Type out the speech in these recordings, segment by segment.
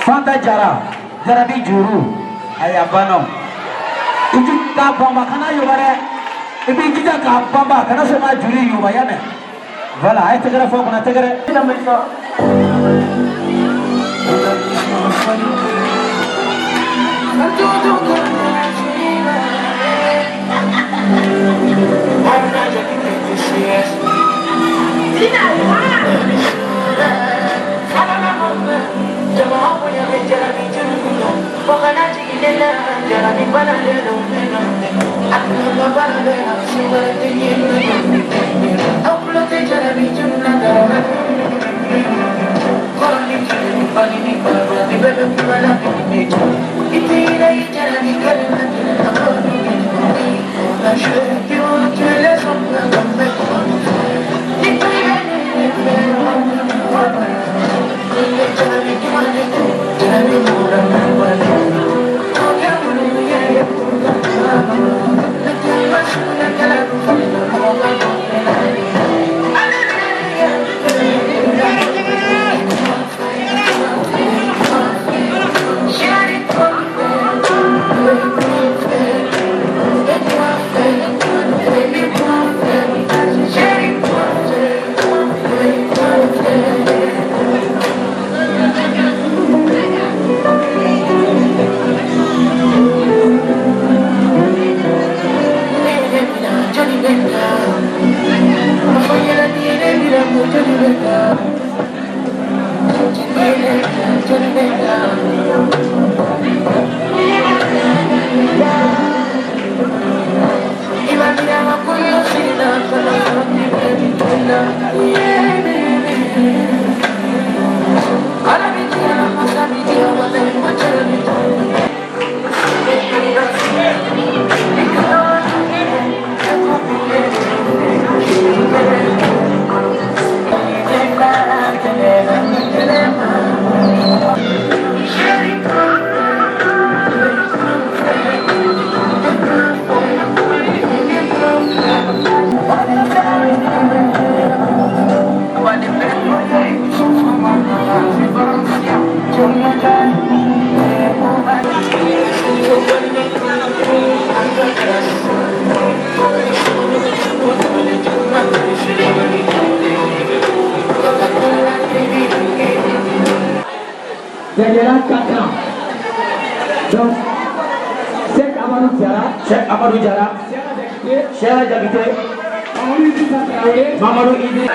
Fanta jara jarabi juru ayabano itu ka bamba kana yobare ibi kita ka bamba kana sama juri yobayane voilà ay tegara fo kana tegara Jajaran 4 ans. Donc, Cheikh Amadou Diarra, Cheikh Diakité, Mamadou Idi.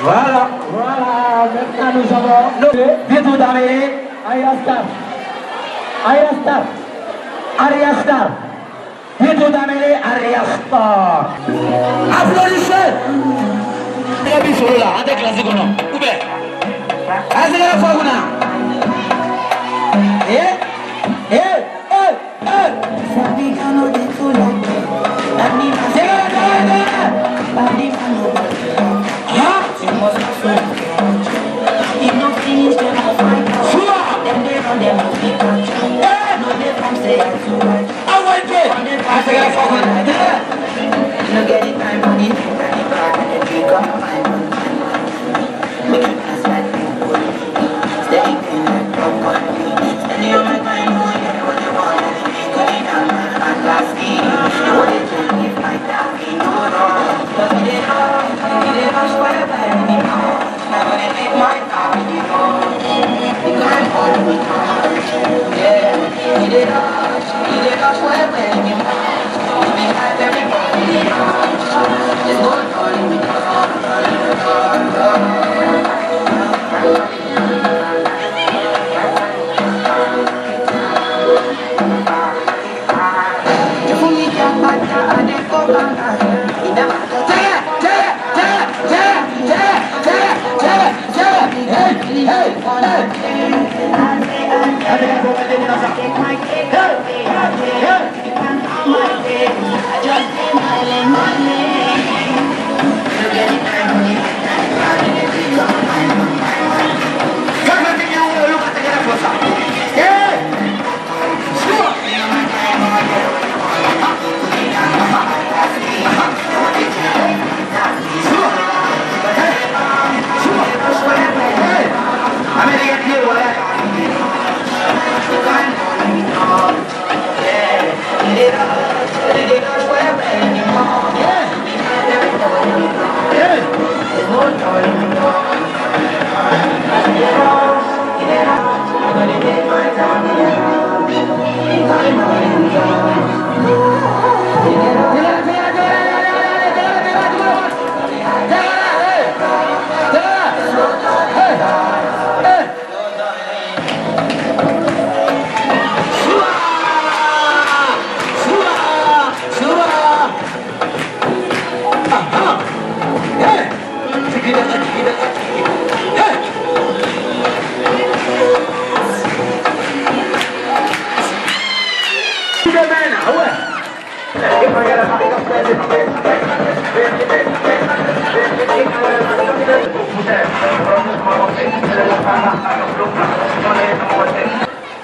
Voilà. Voilà, maintenant nous avons Bientôt d'arriver. Aria Star. Aria Star. Aria Star. Bientôt d'amener Aria Star. Applaudissez. Rabi solo là, avec la seconde. Où bien? Est-ce que la fois on a?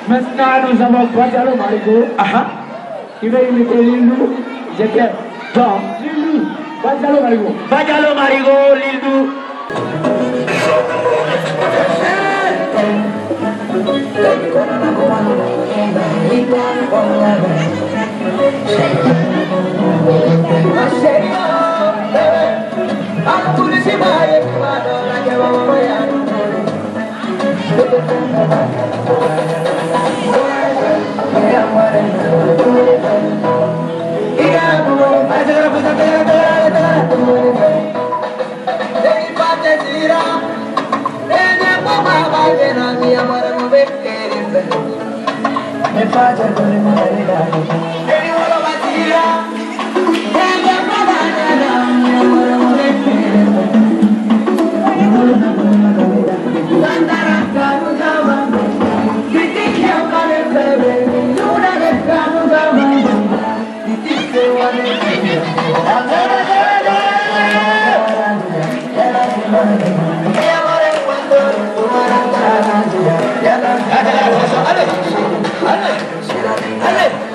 Maintenant, nous avons Guadalo Marigo. Il va imiter Lindou. J'étais dans Lindou. Guadalo Marigo. Guadalo Marigo, Lindou. Allez, allez, allez.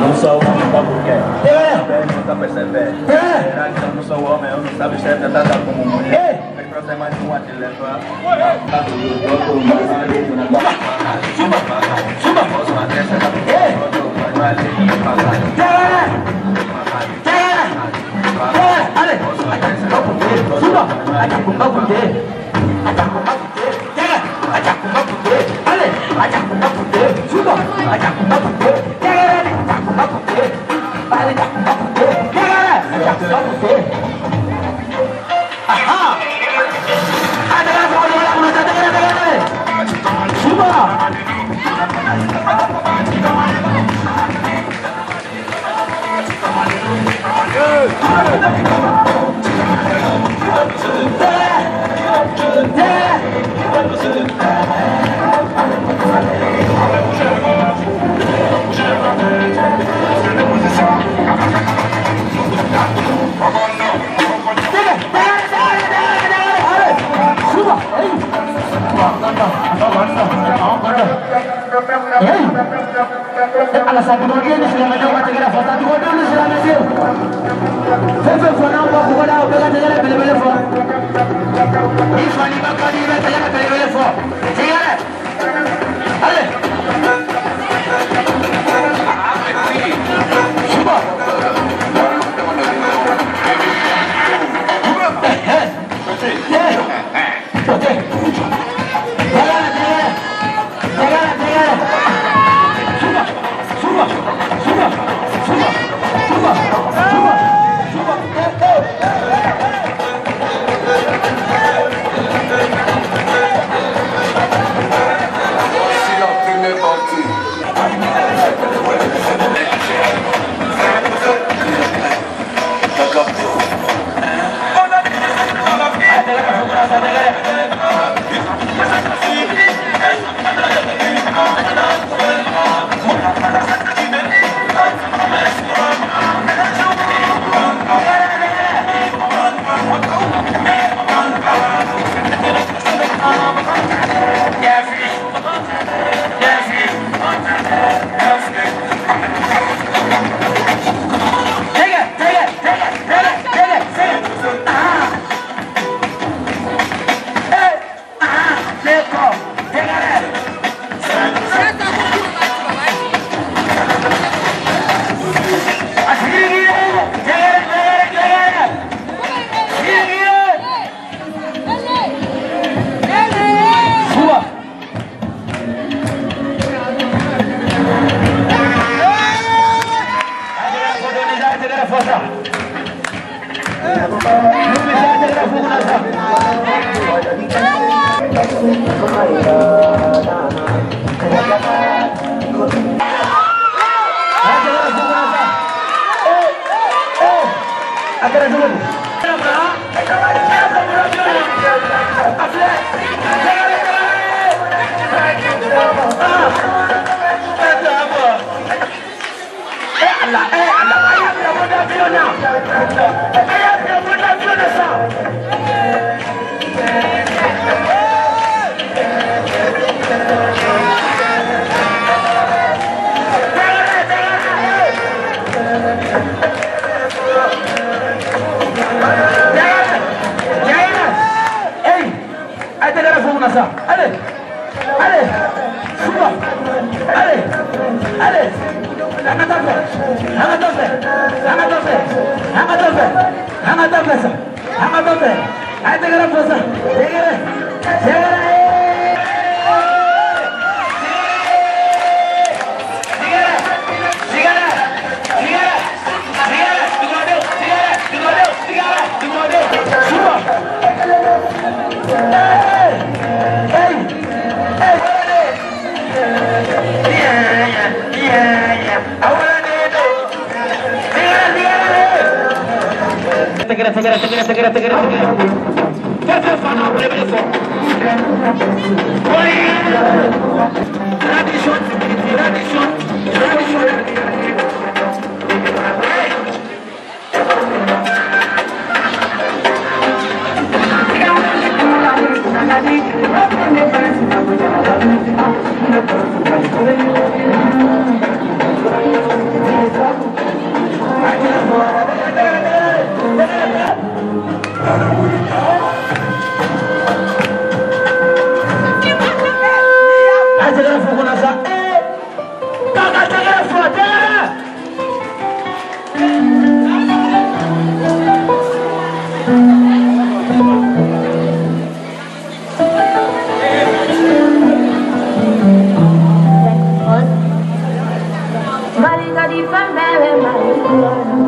Não sou homem pra mulher. Nunca perceber. Será que eu não sou homem? Eu não sabe ser tratada como mulher. Me trouxe mais um atleta. Alasan kemudian ni sila macam macam kita foto tu kodoh ni sila macam. Saya foto apa aku kodoh apa kan jangan bela-bela foto. Ini fani bakal ni jangan bela-bela foto. Jangan. Ale. Cuba. ça. Allez. Allez. Suba. Allez. Allez.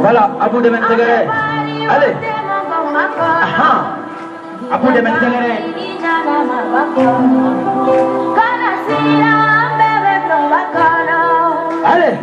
Voilà, à vous de m'intégrer. Allez. À vous de m'intégrer. Allez.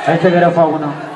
Este que era fauna.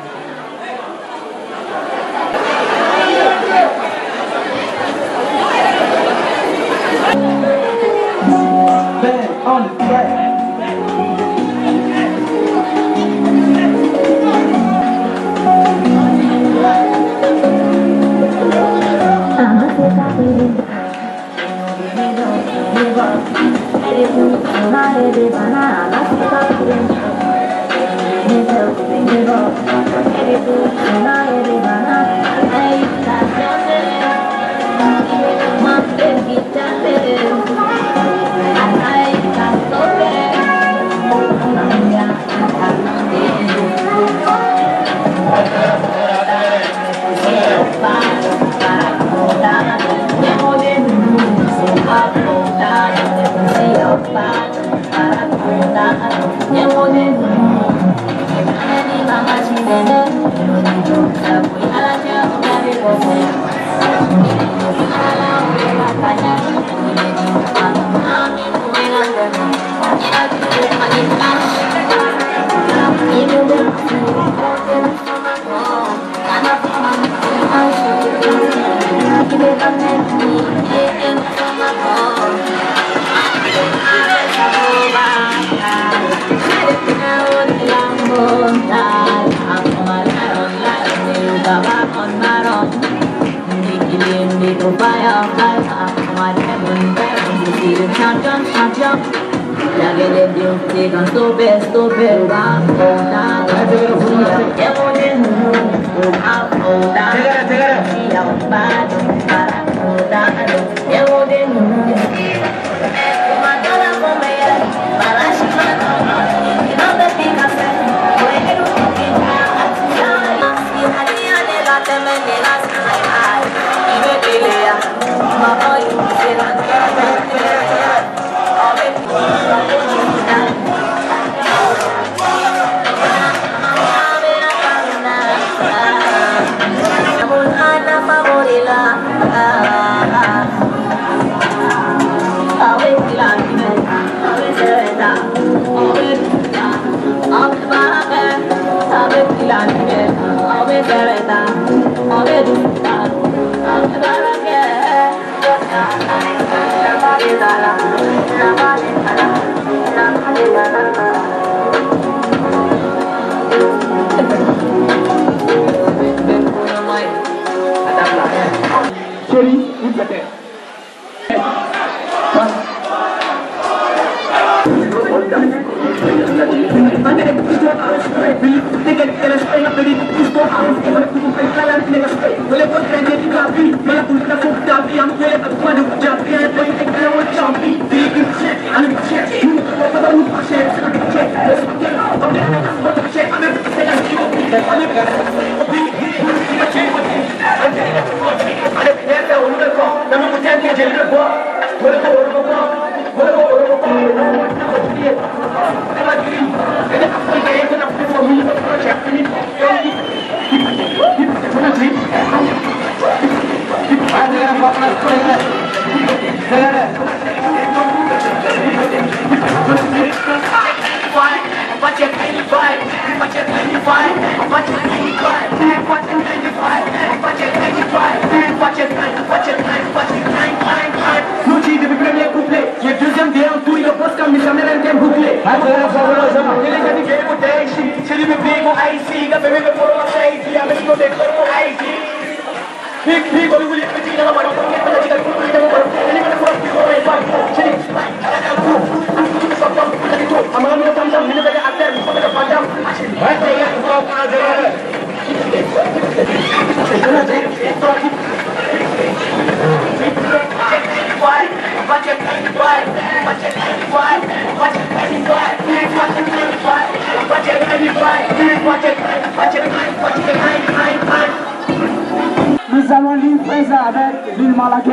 Nous allons l'île Feza avec l'île Malaké.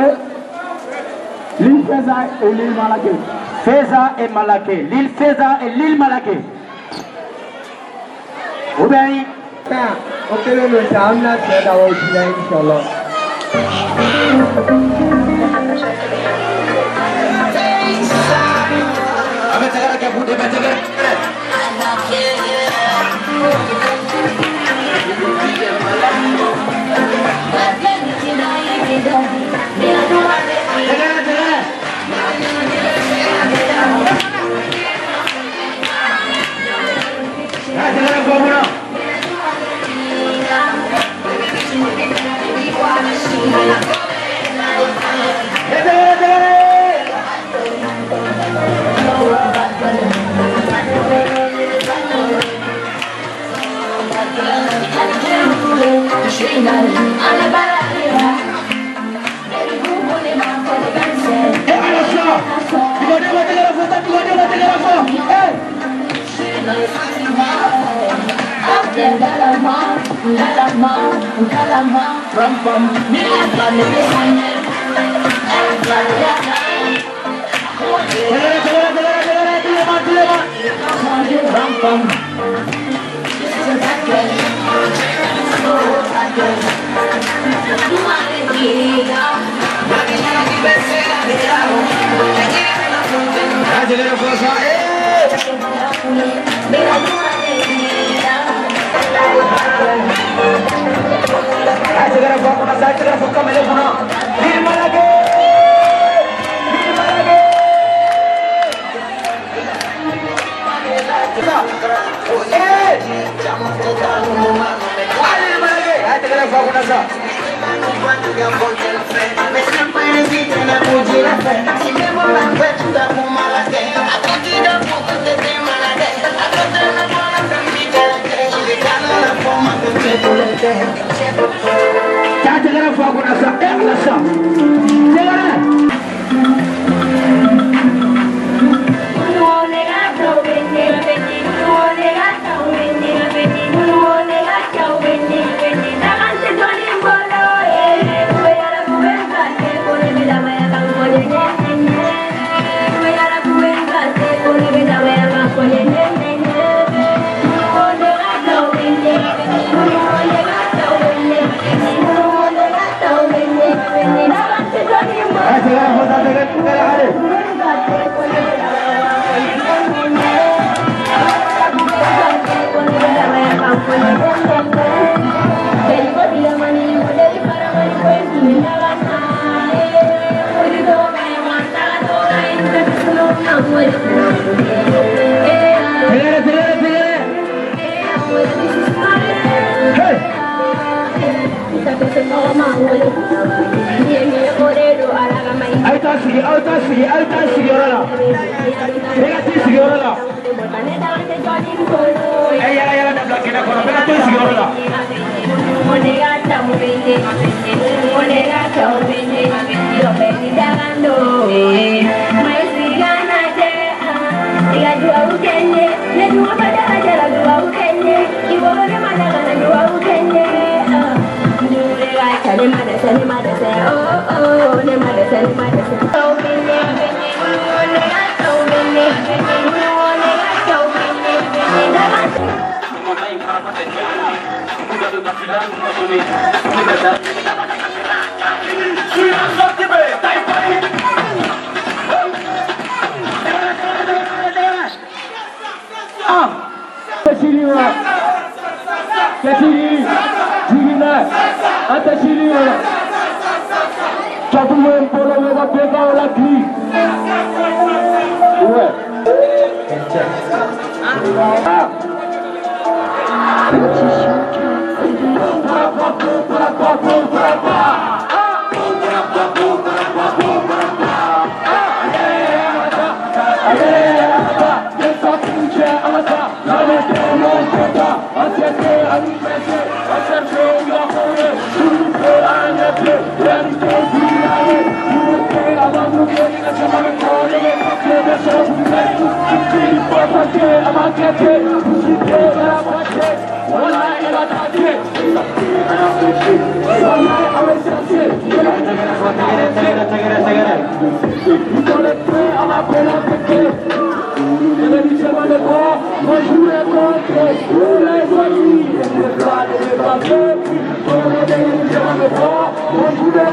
L'île Feza et l'île Malaké. Feza et Malaké. L'île Feza et l'île Malaké. Ou bien, Ok, le saamna c'est d'avoir aussi là, Inch'Allah. Bonjour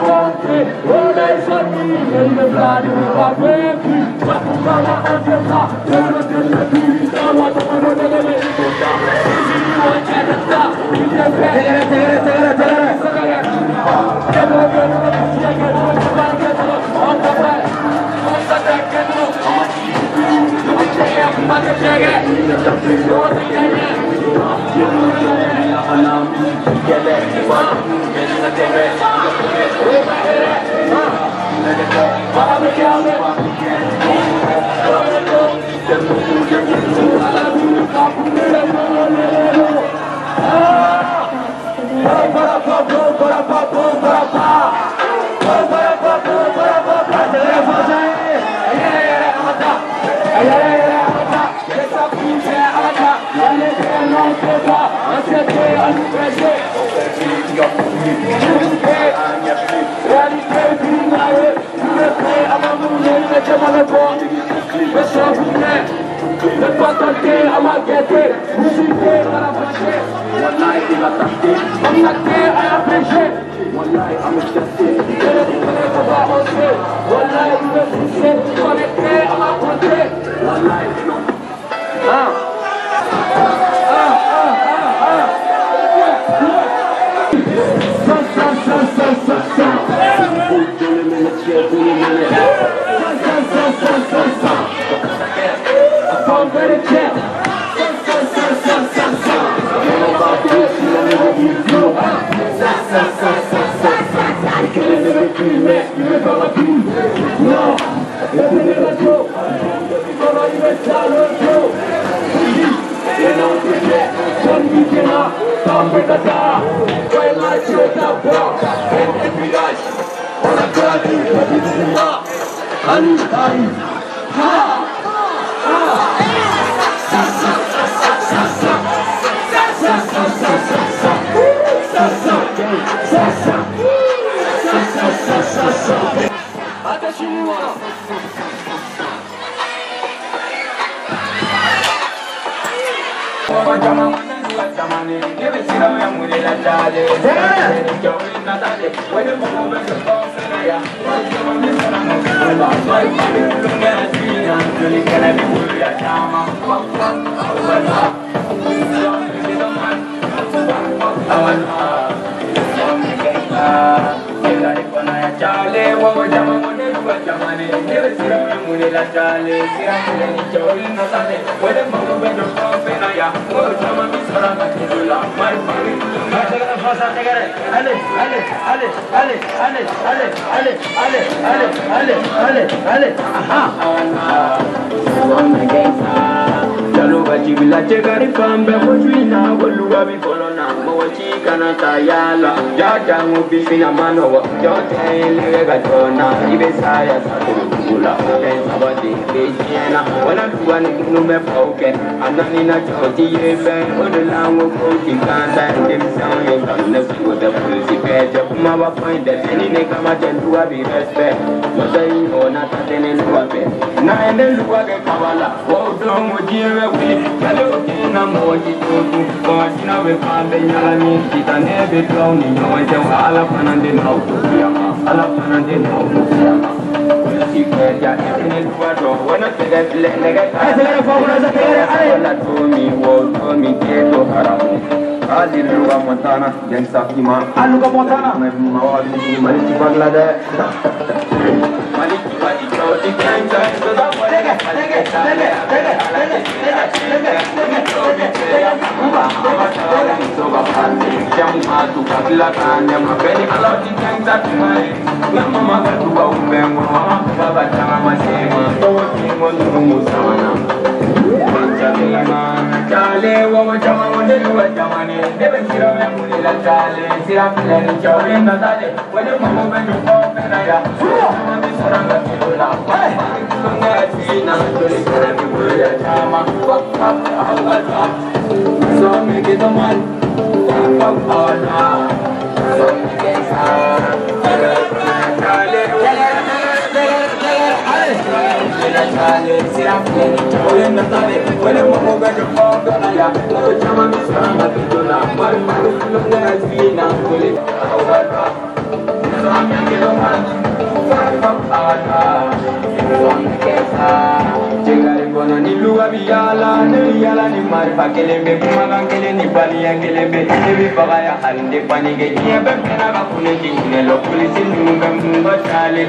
la ni marifa kelen bɛ kumakan kelen ni baliya kelen bɛ ne bɛ faga ya hali ne panike diɲɛ bɛɛ fɛnɛ ka kun ne k'i hinɛ lɔ polisi ninnu bɛ mun bɔ taale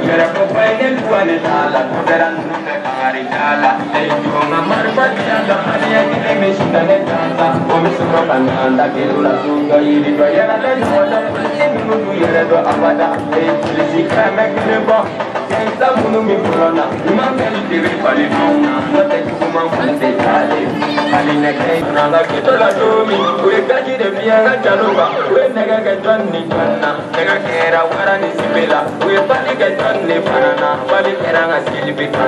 yɛrɛ fɔ fa ye ne luwa ne t'a la tɔbɛra ninnu bɛ kangari t'a la ayi jɔ nka marifa diya la baliya kelen bɛ sita ne dansa o bɛ sɔrɔ ka na an da kelen la sun dɔ yiri dɔ yɛrɛ tɛ ɲɔgɔn dɔ polisi ninnu dun yɛrɛ dɔ abada ayi polisi kɛmɛ kelen bɔ sa minnu min fɔlɔ na ɲuman kɛli de bɛ fali anw na n'o tɛ juguman kun tɛ taale hali nɛgɛ in fana ka kɛtɔ la don min o ye gaji de fiyɛ n ka jalo kan o ye nɛgɛ kɛ jɔn ni jɔn na nɛgɛ kɛra wara ni sibe la o ye bali kɛ jɔn ne fana na bali kɛra n ka seli bɛ taa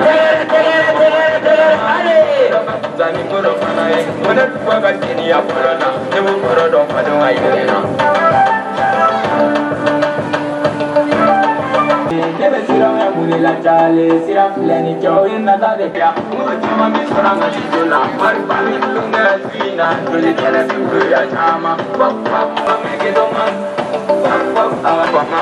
ale ka fusa ni kɔrɔ fana ye o ne tuba ka teliya fɔlɔ na ne b'o kɔrɔ dɔn fadon ka yɛlɛ na ne bɛ siran ya mun la jale siran filɛ ni cɛw ye nata de kɛ mɔgɔ caman bɛ sɔrɔ an ka cijo la marifa ni tulonkɛ fin na joli kɛlɛ bɛ wuli caman fɔk mɛ kɛ dɔ ma fɔk a ka bama.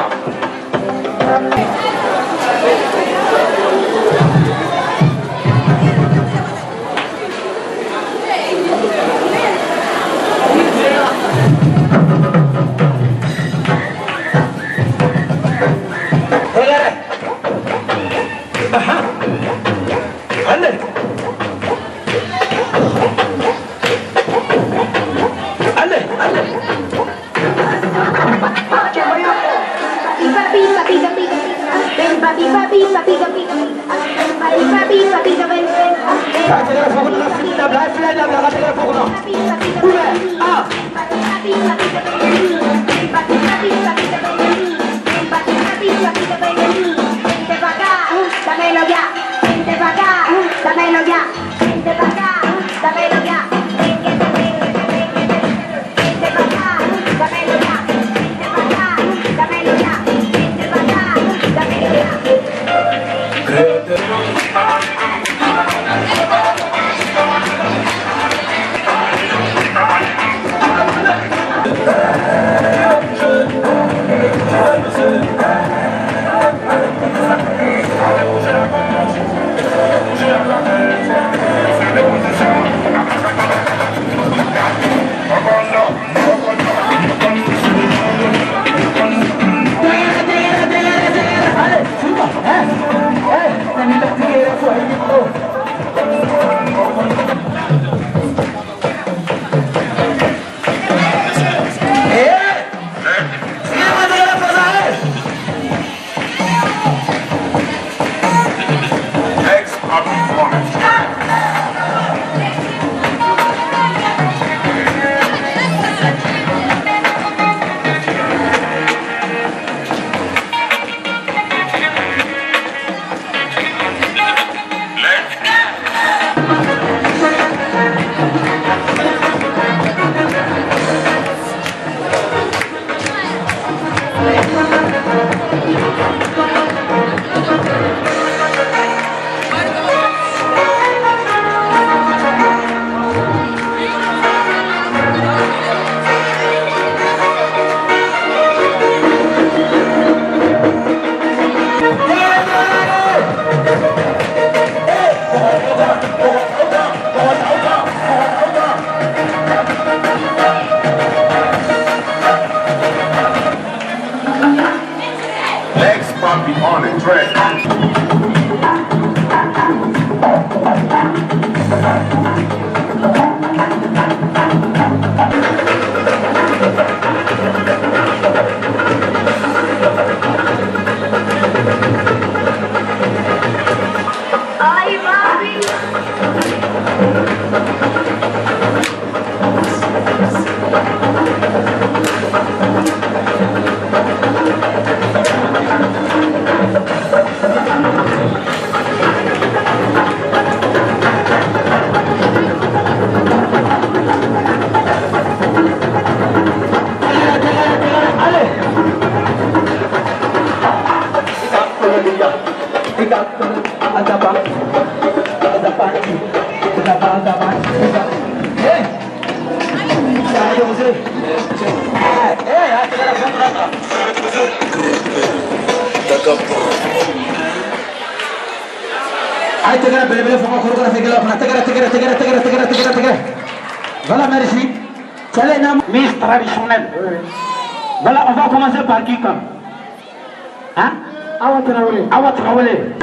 On the track. Aïe, t'es grave, belle fois, encore la figure, on a tegara. Voilà, merci. C'est les noms Miss traditionnels. Voilà, on va commencer par qui comme? Hein? Awa Traoré. Awa Traoré.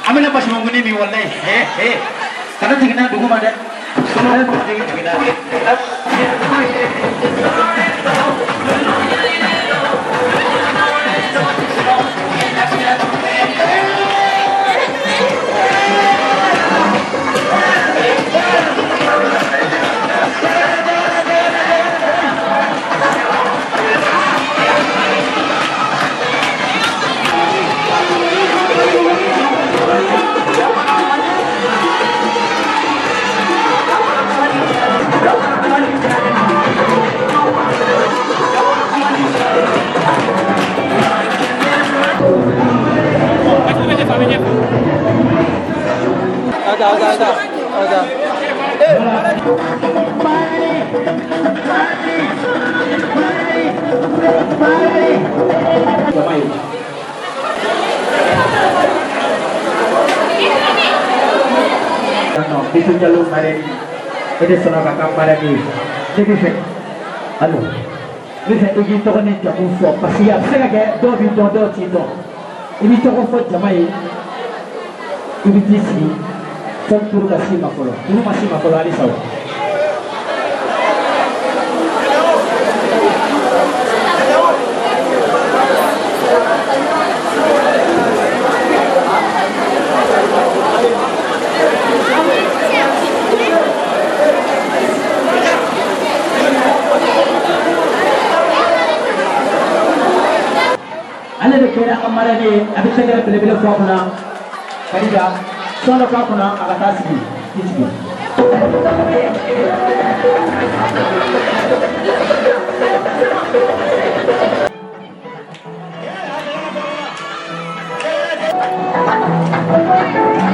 Amina pas menguni mi wallahi karena tinggal dulu mana semua Itu jalur mari, ini soal kakak pada di, jadi saya, halo, ini saya ingin tahu ni jamu fo, pasti ya, saya kayak dua cito, ini jamu fo jamai, ini di sini, fokus kasih makolo, ini masih makolo ali sawo. Kira amara ni abis segera beli-beli kuah kuna, kaya soalnya kuah kuna agak tasik, disini.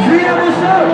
Sudah musuh.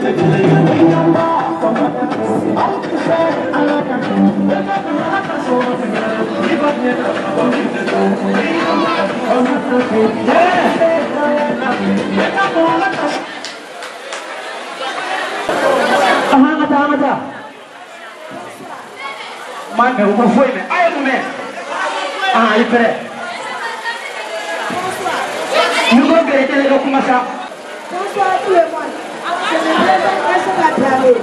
Mais vous me fouillez, mais aïe, vous-même. Ah, il fait. Nous allons vérifier les documents. Bonsoir à tout le monde. Je me présente à Chata-Travée.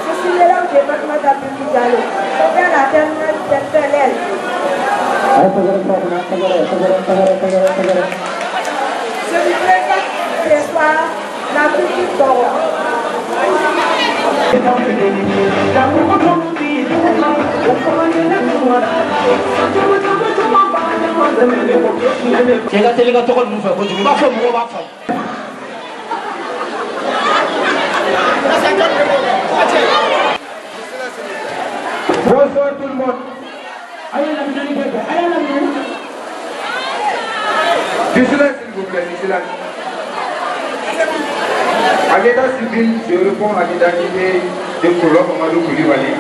Je suis l'élève du département d'Abdou Diallo. Je viens la terminale personnelle. Je vous présente ce soir la culture d'Oro. Bonsoir tout le monde. Je suis là, s'il vous plaît, je suis là. À l'état civil, je réponds à l'identité de Kolo Mamadou Koulibaly,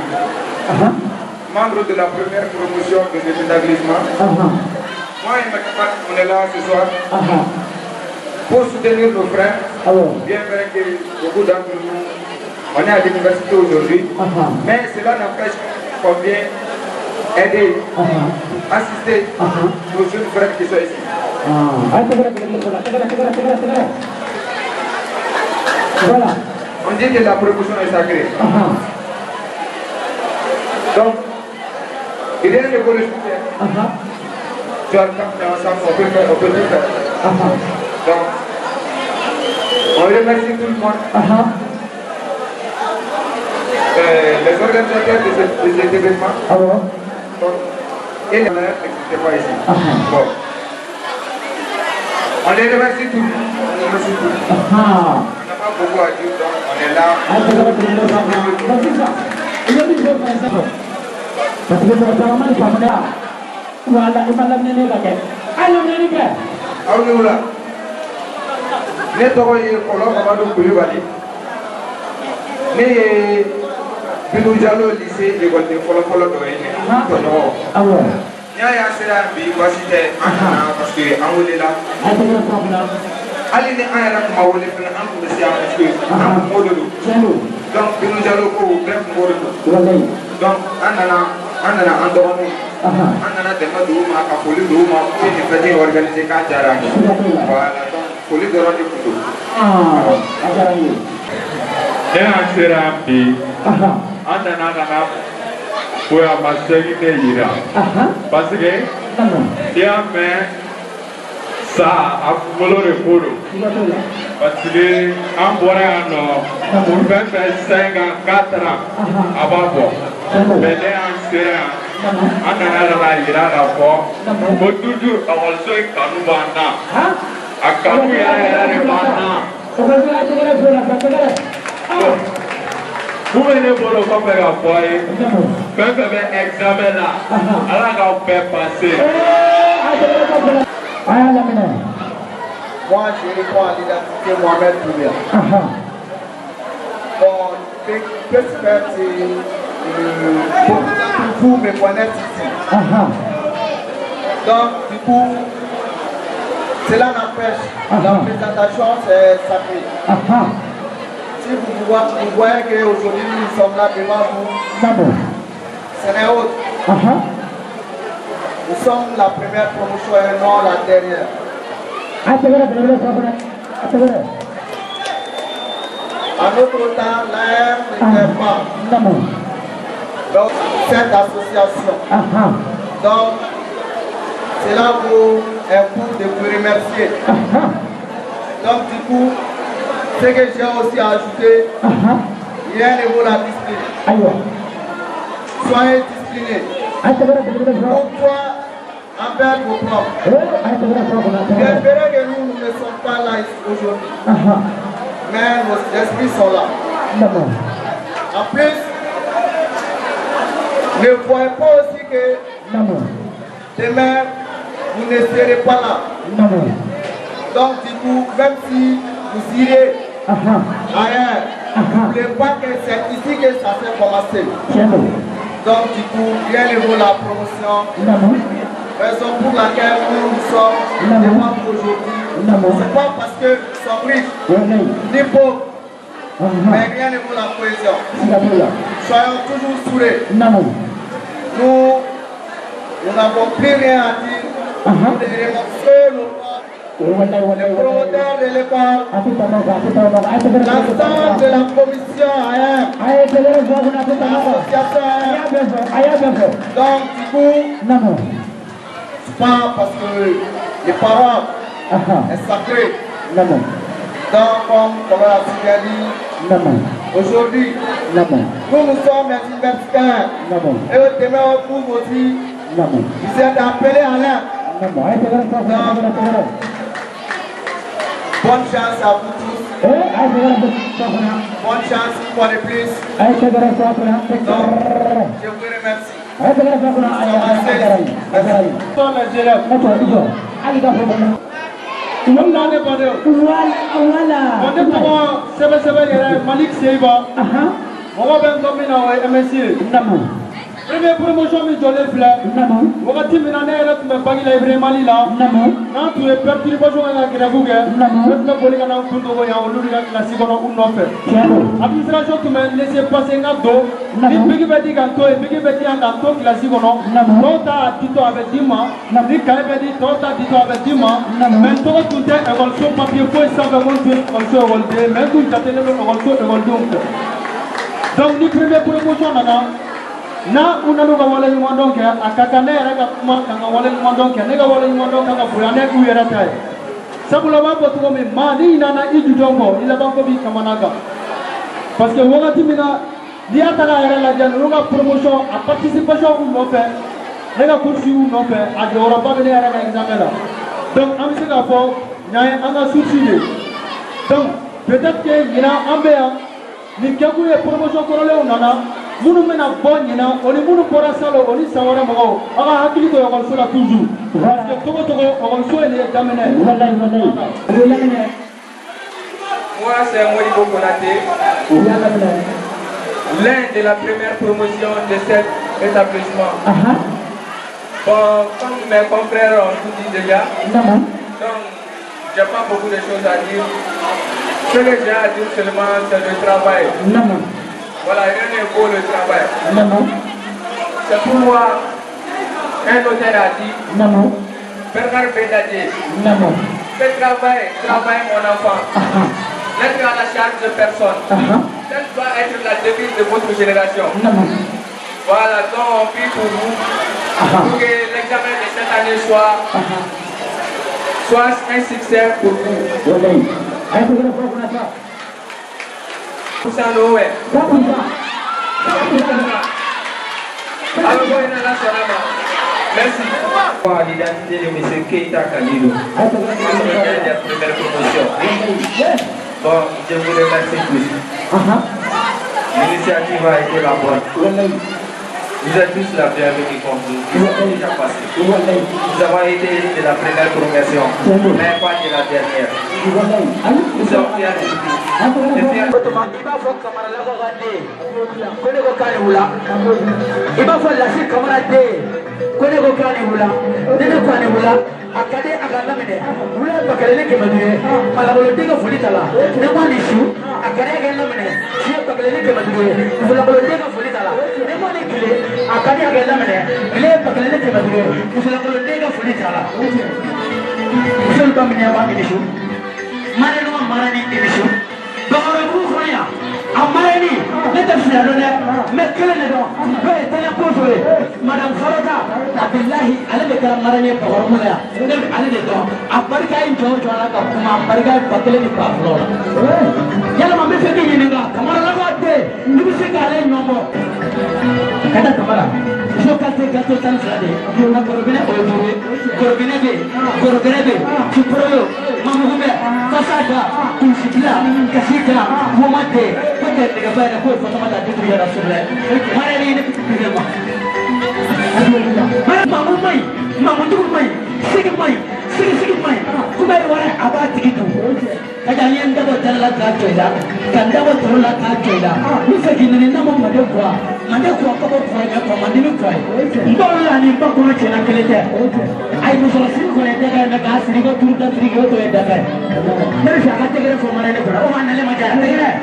membre de la première promotion de cet établissement. Moi et ma camarade, on est là ce soir pour soutenir nos frères. Bien vrai que beaucoup d'entre nous, on est à l'université aujourd'hui, mais cela n'empêche qu'on vient aider, assister nos jeunes frères qui sont ici. Voilà. On dit que la promotion est sacrée. Donc, il y a une évolution. Tu as le temps ensemble, on peut tout faire. Donc, on remercie tout le monde. Les organisateurs de cet événement. Donc, et les malades n'existaient pas ici. Bon. On les remercie tous. On remercie tous. On n'a pas beaucoup à dire, donc on est là. Aoula. Ne tɔgɔ ye Kolo Mamadou Koulibaly. Ne ye Binu Jalo lycée école fɔlɔ dɔ ye ne tɔɲɔgɔn. N'i y'a ye an sera yan bi baasi tɛ an nana parce que an welela. Hali ni an yɛrɛ tun ma wele fana an tun bɛ se yan parce que an kun b'o de don. Donc Binu Jalo ko bɛɛ kun b'o de don. Donc an nana an dɔgɔninw. An nana dɛmɛ d'u ma ka foli d'u ma pour que nin fête in organiser k'a diyara an ye. Voilà donc foli dɔrɔn de kun don. Ne an sera yan bi an nana ka na bonya masegin de yira parce que n'i y'a mɛn sa a kunkolo de ko don parce que an bɔra yan nɔ pour fɛn fɛn 5 ans 4 ans a b'a bɔ mais ne an sera yan an nana yɛrɛ la yira k'a fɔ ko toujours ekɔliso in kanu b'an na a kanu yɛrɛ de b'an na. Vous venez pour le faire à foyer, faites un examen là, alors qu'on peut passer. Moi, je réponds à l'identité Mohamed Toubia. Bon, j'espère que vous me connaissez ici. Donc, du coup, cela n'empêche, la présentation c'est sacré. Si vous voyez qu'aujourd'hui nous sommes là devant vous, ce n'est autre. Nous sommes la première promotion et non la dernière. À notre temps, l'air n'était pas. Donc, cette association. Donc, cela vaut un coup de vous remercier. Donc, du coup, ce que j'ai aussi ajouté, rien ne vaut la discipline. Soyez disciplinés. Pourquoi envers vos propres? Bien vrai que nous ne sommes pas là aujourd'hui, mais nos esprits sont là. En plus, ne voyez pas aussi que demain, vous ne serez pas là. Donc du coup, même si vous irez ailleurs, n'oubliez pas que c'est ici que ça s'est commencé. Donc du coup, bien le mot la promotion. Raison pour laquelle nous sommes devant aujourd'hui. C'est pas parce que nous sommes riches, ni pauvres, mais rien ne vaut la cohésion. Soyons toujours sourés. Nous n'avons plus rien à dire. Nous devons seuls les promoteurs de l'école, l'ensemble de la commission l'association. Donc du coup, c'est pas parce que les paroles sont sacrées. Donc comme on a bien dit, aujourd'hui, nous sommes des universitaires. Et demain, vous aussi, vous êtes appelés à l'aide. Bonne chance à vous tous. Bonne chance pour les plus. Donc, je vous remercie. Première promotion mi jole fila wakati min na ne yɛrɛ tun bɛ bagi la Ibrahima Mali la n'an tun ye perturbation kɛ ka grève kɛ ne tun bɛ boli ka na kun dogo yan olu ka kilasi kɔnɔ u nɔfɛ administration tun bɛ laisser passer n ka don ni bigi bɛ di ka n to yen bigi bɛ di yan ka n to kilasi kɔnɔ tɔw ta a di to a bɛ d'i ma ni kaye bɛ di tɔw ta di to a bɛ d'i ma mais n tɔgɔ tun tɛ ekɔliso papier foyi sanfɛ mun tun ye ekɔliso ekɔliden mais n tun jatelen don ekɔliso ekɔlidenw fɛ donc ni première promotion nana na unanu ka wale ɲuman kɛ a ka kan ne yɛrɛ ka kuma kan ka wale ɲuman kɛ ne ka wale ɲuman kan ka bonya ne u yɛrɛ ta ye sabula b'a fɔ cogo min maa n'i nana i jujɔn kɔ i laban ko b'i kamana kan parce que wagati min na n'i y'a ta k'a yɛrɛ lajɛ ninnu ka promotion a participation u nɔfɛ ne ka kursi u nɔfɛ a jɔyɔrɔba bɛ ne yɛrɛ ka examen la donc an bɛ se k'a fɔ ɲan ye an ka souci de donc peut-être que ɲinan an bɛ yan nin kɛkun ye promotion kɔrɔlenw nana minnu bɛna bɔ ɲinan o ni minnu bɔra salon o ni san wɛrɛ mɔgɔw aw ka hakili to ekɔliso la toujours parce que togo togo ekɔliso ye nin ye daminɛ. Moi c'est Modibo Konaté, l'un de la première promotion de cet établissement. Bon, comme mes confrères ont tout dit déjà, donc j'ai pas beaucoup de choses à dire. Ce que j'ai à dire seulement c'est le travail. Voilà, rien n'est beau le travail. C'est pour moi, un notaire a dit, Bernard Bédadier, fais travaille mon enfant. N'être à la charge de personne. Telle doit être la devise de votre génération. Voilà, donc on prie pour vous, pour que l'examen de cette année soit un succès pour vous. Merci. L'identité de M. Keita Kalilou, secrétaire de la première promotion. Bon, je vous remercie tous. L'initiative a été la bonne. Vous êtes tous la bienvenue comme nous. Nous sommes déjà passés. Nous avons été de la première promotion, mais pas de la dernière. Nous sommes fiers de vous. I b'a fɔ Lasi Kamara den ko ne ko k'ale wula ne ko k'ale wula a ka di a ka laminɛ wula ye 1,200 ye malaboloden ka foli t'a la ne ko ni su a ka di a ka laminɛ su ye 1,200 ye musolaboloden ka foli t'a la ne ko ni tile a ka di a ka laminɛ tile ye 1,200 ye musolaboloden ka foli t'a la musolu ka minɛ b'a minɛ su mara ni ma mara ni su bakɔrɔ b'u kɔnɔ yan a mara ni ne tɛ fila dɔn dɛ mɛ kelen de dɔn n'o ye tɛnɛ koso ye madame Farota Abdulahi ale de kɛra mara ɲɛ bakɔrɔ mun na yan ne bɛ ale de dɔn a barika ye jɔn jɔn la ka kuma a barika ye 1,000 ni 2,000 la yalama n bɛ fɛ k'i ɲininka Kamaralakaw den i bɛ se k'ale ɲɔgɔn bɔ ka da Kamara muso kate gato 12 de ye nka gorobinɛ o ye 5 ye gorobinɛ bɛ yen gorobinɛ bɛ yen Ciporoyo Mamugu bɛ Fasada Kunsibila Kasika Momade peut être nɛgɛba yɛrɛ k'o ye Fatumata Dikuru yɛrɛ sɔrɔ mara ni ne bɛ ma Mamu maɲi Mamudugu maɲi Sigi maɲi Sigi maɲi kuma ye wɛrɛ a b'a Kajanya anda bocan la kacoida, kanda bocan la kacoida. Ni sekini nama madekwa kau kuahnya kau mandiri kuah. Bawa ni bawa kau cina kelete. Ayo musuh sini kau lete kan nak asri kau turun asri kau tu ada kan. Mereka siapa cakap formal ni berapa mana le macam ni kan?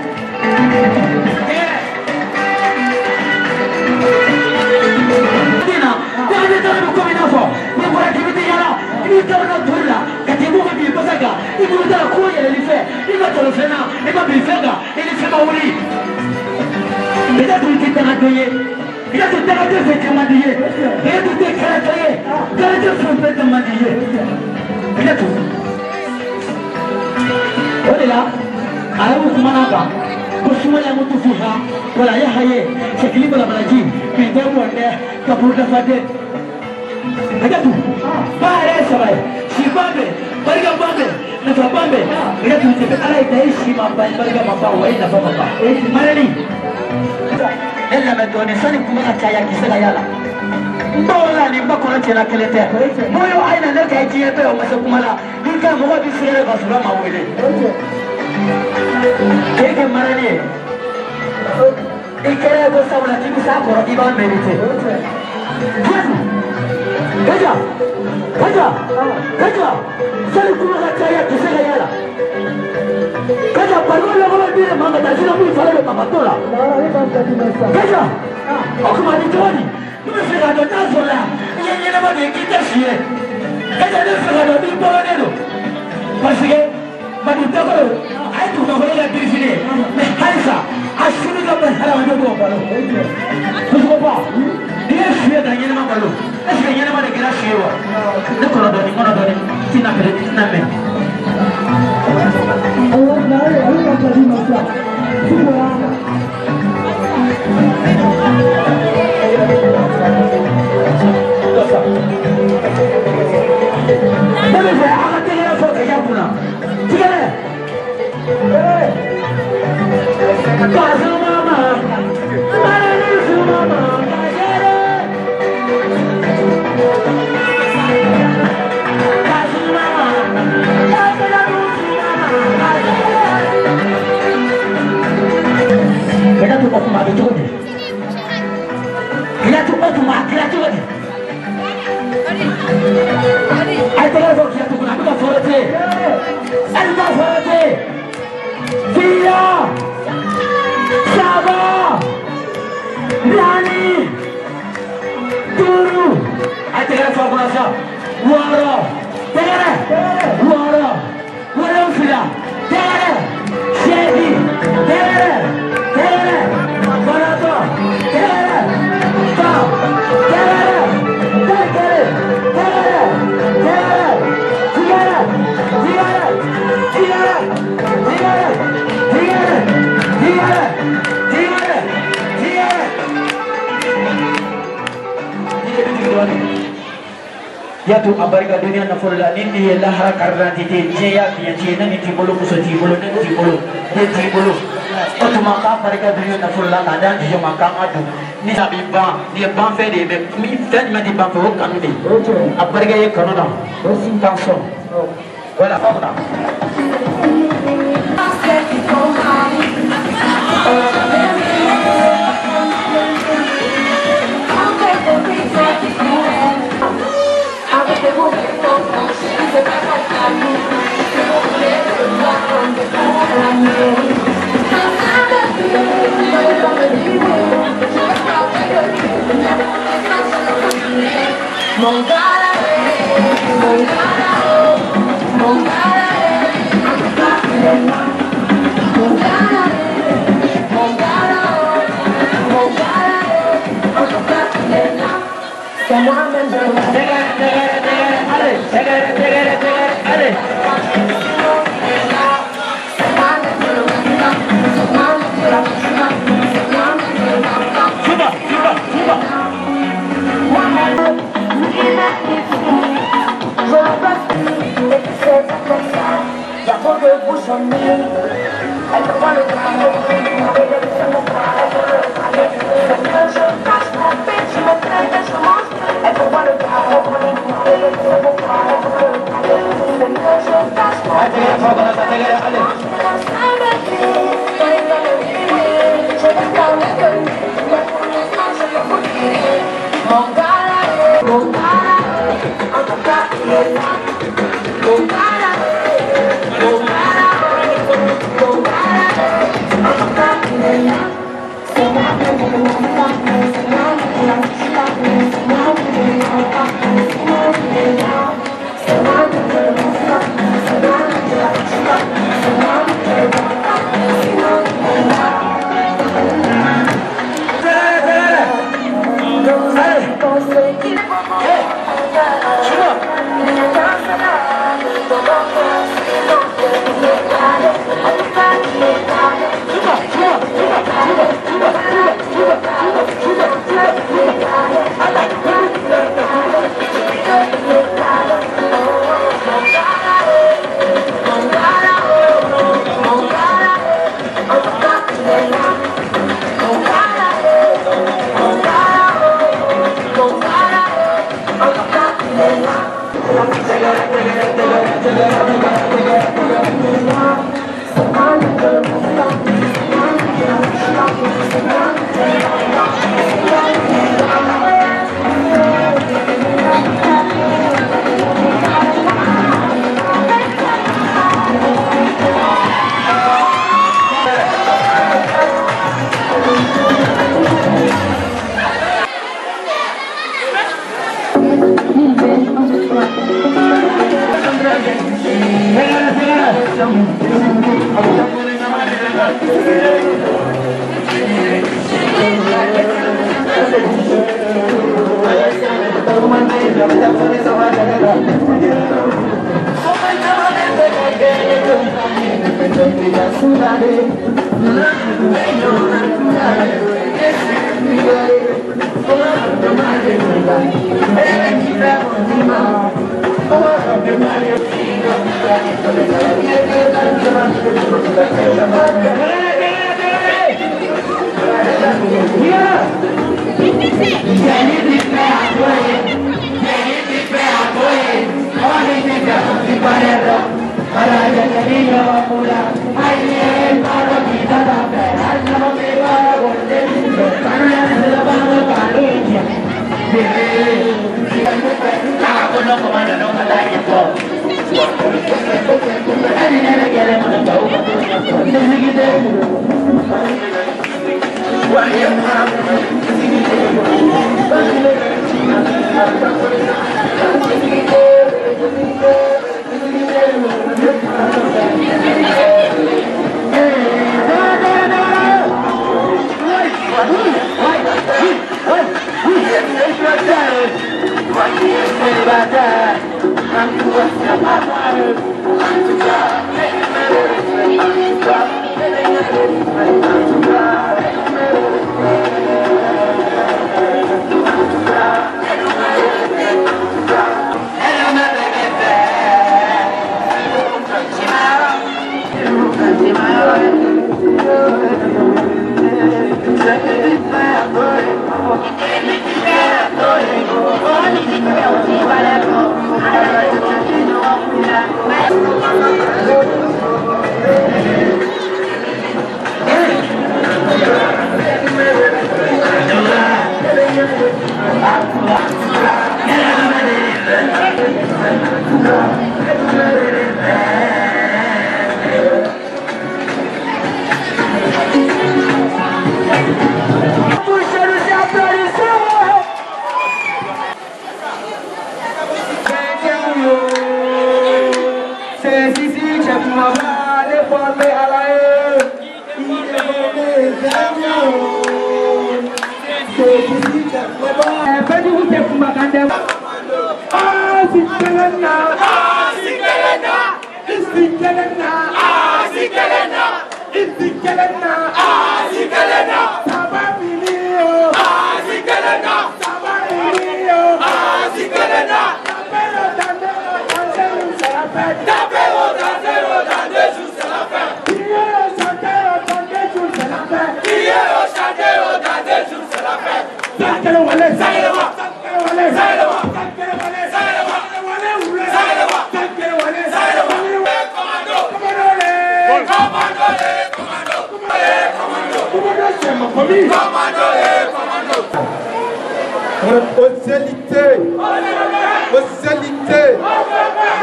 Dina, dia ada tahu buku mana so? Ni buat aktiviti yang ini tahu nak turla. Katibu kau biar pasal ini bukan aku yang life. Ini macam mana? Ini macam biasa. Ini semua uli. Kita tu kita nak dia. Kita tu tak ada macam dia. Kita tu tak kerja dia. Kerja sampai macam dia. Kita tu. Olehlah, kalau mana apa? Semua yang mutu fuha, wala ya haye, sekali bala balaji, pintar muanda, kapur dafadet. Ada tu, bahaya sabai, sibabe, bariga babe, nafa babe. Kita tu cepat alai dari sibabe, bariga bapa, wai nafa bapa. Mana ni? Ella metode sani kuma acaya kisah ayala. Bawa ni bakal cina kelete. Moyo aina nak kaji apa yang masuk kumala. Ika muka bisire basura mawile. Eke mana ni? Ikere aku sabla tipu sapor iban merite. Kaja. Sani kuma acaya kisah ayala. Kaja baru lawan dia mama tak sila pun salah betul betul. Kaja, aku mandi jodi. Ni sudah ada tasola. Ini nama dia kita sih. Kaja ni sudah ada di bawah ni tu. Pasal mandi tak kalau, ayat tu nak boleh diri sini. Halsa, asyik ni kalau haram ada tu kalau. Terus apa? Dia sih ada ni nama kalau. Asyik ni nama dia kira siapa? Nak kalau ada ni mana ada ni? Cina beri Cina me. Allah naik, Allah tak jadi masalah. Semua. Tapi saya akan tinggal so kerja pula. Tinggal. Kasu mama, mana ni semua mama. Kita tu kau mati juga ni. Kita tu kau mati juga ni. Ayat terang kau kita tu kau nak soroti. Anda soroti. Dia, Sabah, Rani, Turu. Ayat terang kau rasa. Wara, terang, wara sudah. Terang, Syedi, terang. Ya tu abarga dunia nafurla nindi lahara karena titi jaya dia cina nindi bulu musuh bulu nindi bulu otu maka abarga dunia nafurla kadang dia maka adu ni sabi bang dia bang fede be mi fede mati bang fede kanu ni abarga ye kanu na bosin tanso wala apa Thank you. Silence!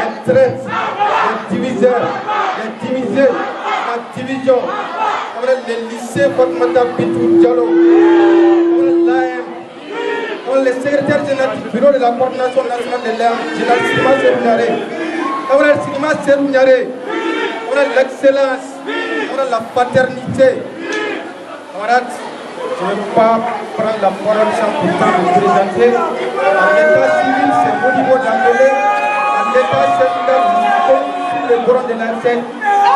les traites, les diviseurs, les divisés, la division, les lycées Fatmata Bitou Diallo, l'AM, les secrétaires généraux du bureau de la coordination nationale de l'AM, général Sima Serouniaré, on a l'excellence, on a la paternité. Camarades, je ne vais pas prendre la parole sans pourtant vous présenter. L'état civil, c'est au niveau de la mêlée. L'état secondaire, sur le bord de la scène,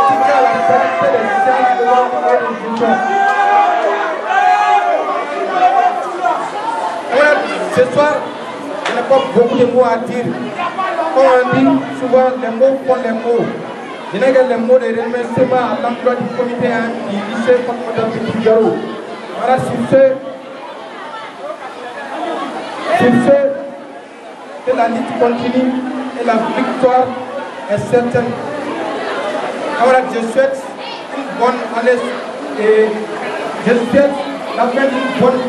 qui a la qualité des sciences de l'homme et des humains. Voilà, ce soir, je n'ai pas beaucoup de mots à dire. Comme on dit souvent, les mots font les mots. Je n'ai que les mots de remerciement à l'emploi du comité du lycée Fatmata Bitou Diallo. Voilà, sur ce, que la lutte continue et la victoire est certaine. Alors, je souhaite une bonne année et je souhaite la fin d'une bonne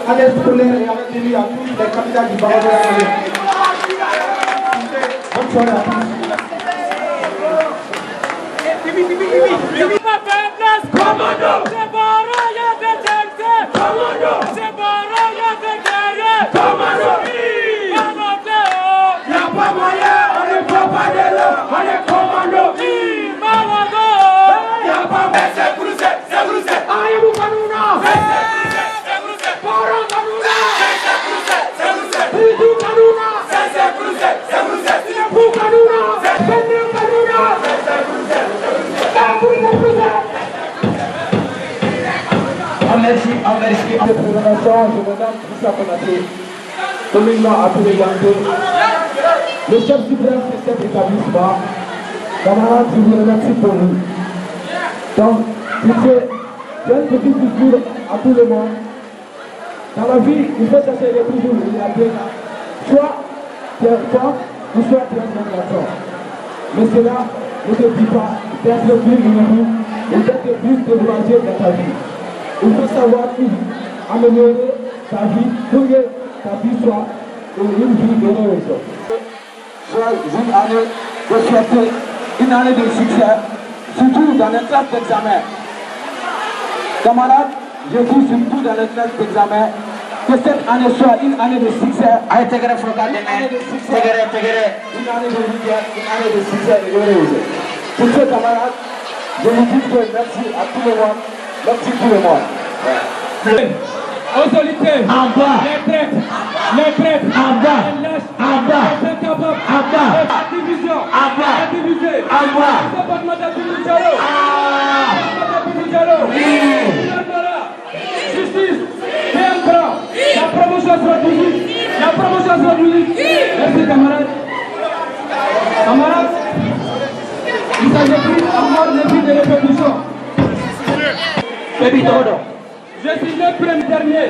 année scolaire et avec lui à tous les candidats du barreau de la République. Bonne soirée à tous. Merci. En présentation, je me nomme Issa Konaté, communément appelé Yango, le chef suprême de cet établissement. Camarades, je vous remercie pour vous. Donc, j'ai une petite discours à tout le monde. Dans la vie, il faut chercher toujours l'égalité. Soit tu es fort, ou soit tu es un garçon. Mais cela ne te dit pas d'être plus ennemi ou d'être plus découragé dans ta vie. Il faut savoir améliorer ta vie pour que ta vie soit une vie heureuse. Une année de souhaiter une année de succès, surtout dans les classes d'examen. Camarades, je dis surtout dans les classes d'examen que cette année soit une année de succès. Une année de succès, une année de rigueur, une année de succès et heureuse. Pour ce camarades, je vous dis que merci à tout le monde. Merci tout le monde. Autorité, les traites, en bas, les incapables, la division, la divisée, c'est pas de Madame Diallo, justice, bien grand, la promotion sera publique, merci camarades. Camarades, il s'agit plus à mort des filles de répétition. Je suis le premier dernier, et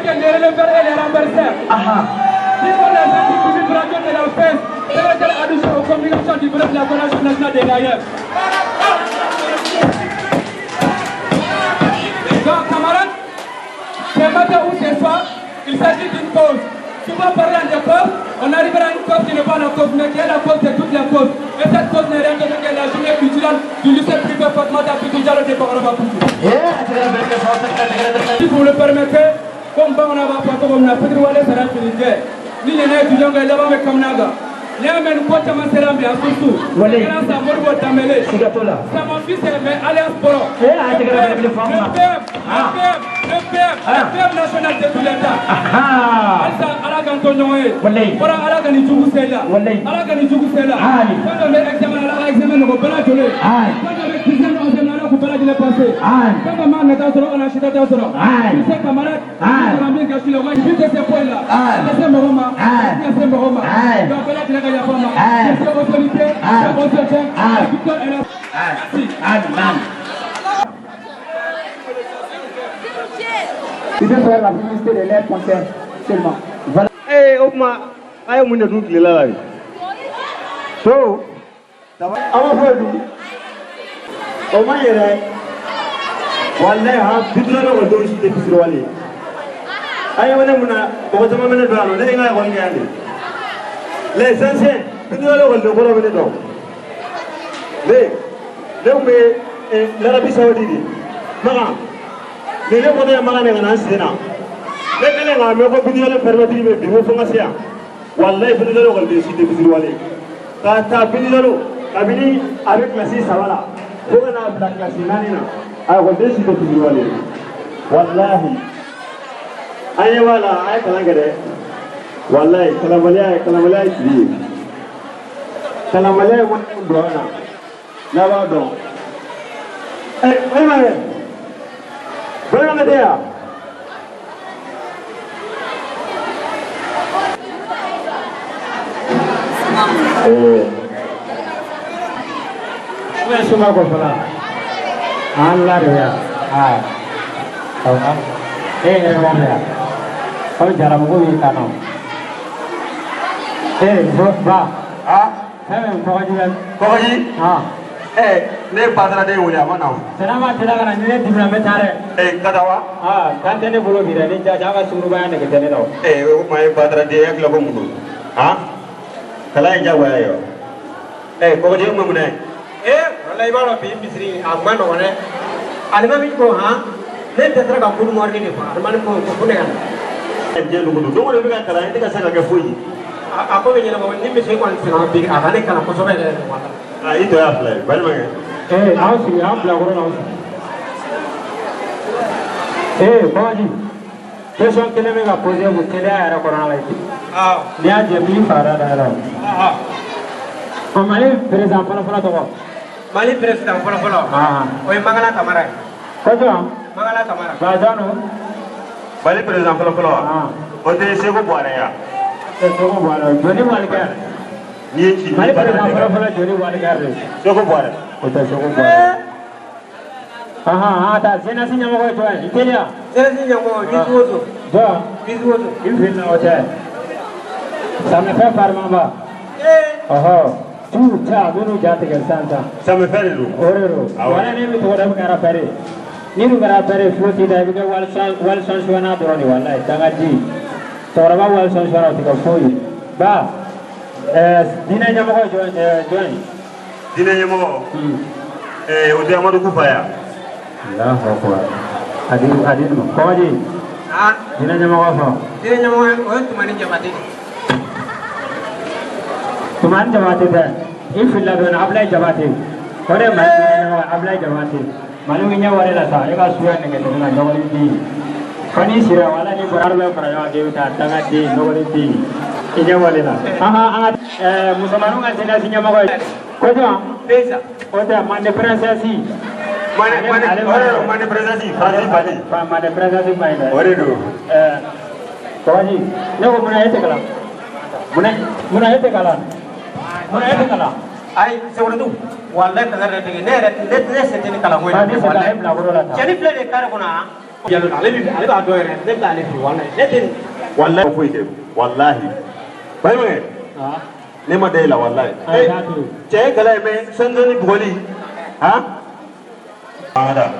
que les releveurs et les renverseurs. Si on les activités du radio de la presse, c'est la addition aux communications du bureau de la Coordination nationale des gailleurs. Donc, camarades, ce matin ou ce soir, il s'agit d'une cause. Souvent parlant de cause, on arrivera à une cause qui n'est pas la cause, mais qui est la cause de toutes les causes. Et cette cause n'est rien d'autre que la journée culturelle du lycée privé Fatmata Bitou Diallo de Bagarabapoutou. Si vous le permettez, comme on a pas comme on a fait, on va laisser la finité. Ni les étudiants qui sont là-bas, mais comme Naga. Les amènes quoi, tu m'as serré bien surtout. Voilà. Ça m'a dit d'amener. C'est mon fils, mais Alliance Poro. Le PM national de tout l'État. Ala Gantonyoé. Voilà, Ala Ganidjougou Sela. Ala Ganidjougou Sela. Quand on met examen, Ala examen, on va pas la journée. Quand on met examen, on va pas la passer. Quand on met un on a acheté un solo. Tu sais, camarade, on a bien gâché le roi. Juste ces points-là. C'est Moroma. C'est Moroma. Donc là, tu l'as gagné à Fama. C'est autorité, c'est autorité. La victoire est là. Il faut faire la publicité de l'air concert seulement. Voilà. Eh, Okma, ayo mune donc le là. So, ça va. o ma yɛrɛ wallahi ha bidɔn o don si tɛ bisiri wale ayi wale mun na mɔgɔ caman bɛ ne dɔn a la ne ye n ka ekɔli kɛ yan de l'essentiel bidɔn o don kɔrɔ bɛ ne dɔn ne kun bɛ l'Arabie Saoudite maga ni ne kɔni ye maga ne ka na n sen na ne kɛlen k'a mɛn ko bidɔn permettre bɛ bi ko fo n ka se yan wallahi bidɔn o don si tɛ bisiri wale k'a ta bidɔn kabini a bɛ kilasi 3 la fo ka n'a bila kilasi 4 na a ekɔliden si tɛ bisiri wale wallahi an ye b'a la a ye kalan kɛ dɛ wallahi kalanbaliya ye fili ye kalanbaliya ye wari min don an na n'a b'a dɔn balimakɛ tɛ yan Where suma ko fala? Allah ya. Ah. Tahu kan? Orang ya. Kau jarang mengui kanau. Ba. Ah. Saya kau kaji. Kau kaji? Ah. Ne padra de ulia mana? Selama tidak kan ni di mana mencari? Kata wa? Ah, kan tene bulu bila ni jaga suruh bayar ni kita ni tahu. Mai padra de yang lagu mulu. Ah? Kalau yang jawa yo. Kau kaji umum mana? Wallahi ba ro bi bisri agma no ne alima mi ko ha ne tetra ka kudu morni ni fa alima ko ko ne kan je lu kudu do bi kan kala ni ka sanga ke fuyi ako be nyela ni mi se ko ni na bi aga ne kala ko so be ne wala ito ya fly bal ma ausi am la ko na ausi baji question kele me ga poser bu kele ara ko na la ti ni a je bi fara da ra Mali président fɔlɔ tɔgɔ Mali président fɔlɔ o ye Mangala Kamara ye kɔjɔ Mangala Kamara bazan Mali président fɔlɔ o tɛ Seko Buwarɛ ya Seko Buwarɛ Joni Walikɛ ni ye ci Mali président fɔlɔ Joni Walikɛ de Seko Buwarɛ o tɛ Seko Buwarɛ ta senasi ɲɛmɔgɔ jɔn ye teliya senasi ɲɛmɔgɔ Bisuwoso Bisuwoso il filɛ o tɛ ça me fait farmaba tu ta minu jati ke santa sama fere lu orero wala ne mi to da ngara pare ni ru ngara pare floti da bi wal san shwana do ni wallahi daga ji to raba wal san shwana to ko yi ba dina nyamo ko join dina nyamo o de amadu ku faya Allahu akbar adil mo ko ji dina nyamo ko o tumani jabati Tuman jabate da ifilla don ablay jabate kore mai ablay jabate malu nya wale la sa ega suya ne ke tuna dogoli di kani sira wala ni barbe parayo deuta tanga di dogoli di nya wale la anga musamanu ngan tena sinya mo ko jo pesa oda mane princesse mane princesse fasi bali mane princesse mai da ore do ko ji ne ko muna yete kala muna yete kala ay sewratu wallahi kagar ne ne seteni kala moy wallahi jani fle de kare kuna yalo ale ba do re ne ba ale fi wallahi ne tin wallahi ko ite wallahi bay me ne ma dai la wallahi je kala me sandoni boli ha ada